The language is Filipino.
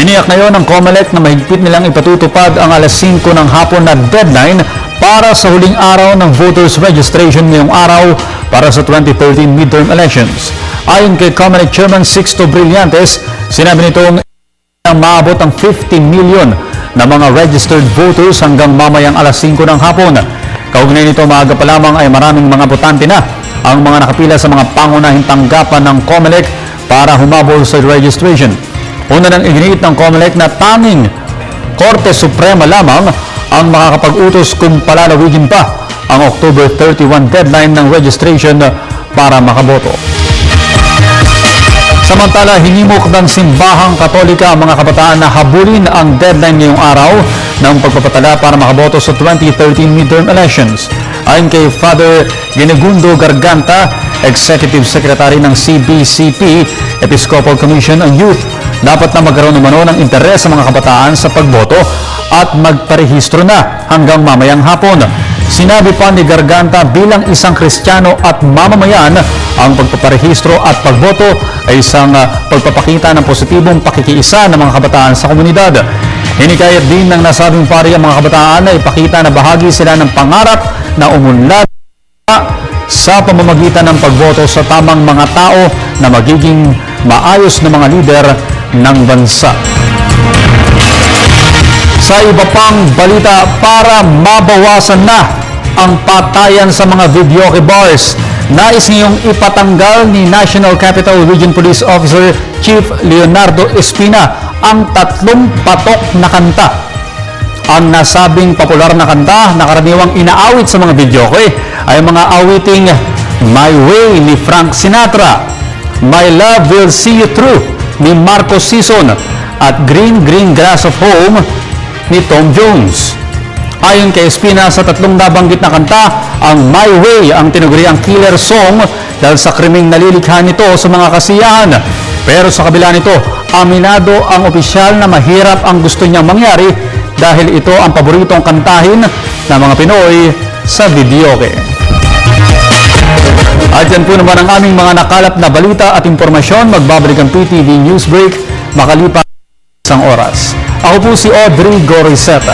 Tiniyak ngayon ng COMELEC na mahigpit nilang ipatutupad ang alas 5 ng hapon na deadline para sa huling araw ng voters registration ngayong araw para sa 2013 midterm elections. Ayon kay COMELEC Chairman Sixto Brillantes, sinabi nitong maabot ang 50 million na mga registered voters hanggang mamayang alas 5 ng hapon. Kaugnay nito, maaga pa lamang ay maraming mga botante na ang mga nakapila sa mga pangunahing tanggapan ng COMELEC para humabol sa registration. Una nang iginiit ng COMELEC na tanging Korte Suprema lamang ang makakapag-utos kung palalawigin pa ang October 31 deadline ng registration para makaboto. Samantala, hinimok ng Simbahang Katolika ang mga kabataan na habulin ang deadline ngayong araw ng pagpapatala para makaboto sa 2013 midterm elections. Ayon kay Father Genegundo Garganta, Executive Secretary ng CBCP, Episcopal Commission on Youth, dapat na magkaroon umano ng interes sa mga kabataan sa pagboto at magparehistro na hanggang mamayang hapon. Sinabi pa ni Garganta, bilang isang Kristiyano at mamamayan, ang pagpaparehistro at pagboto ay isang pagpapakita ng positibong pakikiisa ng mga kabataan sa komunidad. Hinikayat din ng nasabing pari ang mga kabataan na ipakita na bahagi sila ng pangarap na umunlad sa pamamagitan ng pagboto sa tamang mga tao na magiging maayos na mga lider ng bansa. Sa iba pang balita, para mabawasan na ang patayan sa mga videoke bars, nais ngayong ipatanggal ni National Capital Region Police Officer Chief Leonardo Espina ang 3 patok na kanta. Ang nasabing popular na kanta na karaniwang inaawit sa mga videoke ay mga awiting My Way ni Frank Sinatra, My Love Will See You Through ni Marco Sison at Green Green Grass of Home ni Tom Jones. Ayon kay Espina, sa 3 nabanggit na kanta, ang My Way ang tinuguriang killer song dahil sa krimeng nalilikha nito sa mga kasiyahan. Pero sa kabila nito, aminado ang opisyal na mahirap ang gusto niyang mangyari dahil ito ang paboritong kantahin ng mga Pinoy sa videoke. At yan po naman ang aming mga nakalap na balita at impormasyon. Magbabalik ang PTV Newsbreak makalipas isang oras. Ako po si Audrey Goriseta.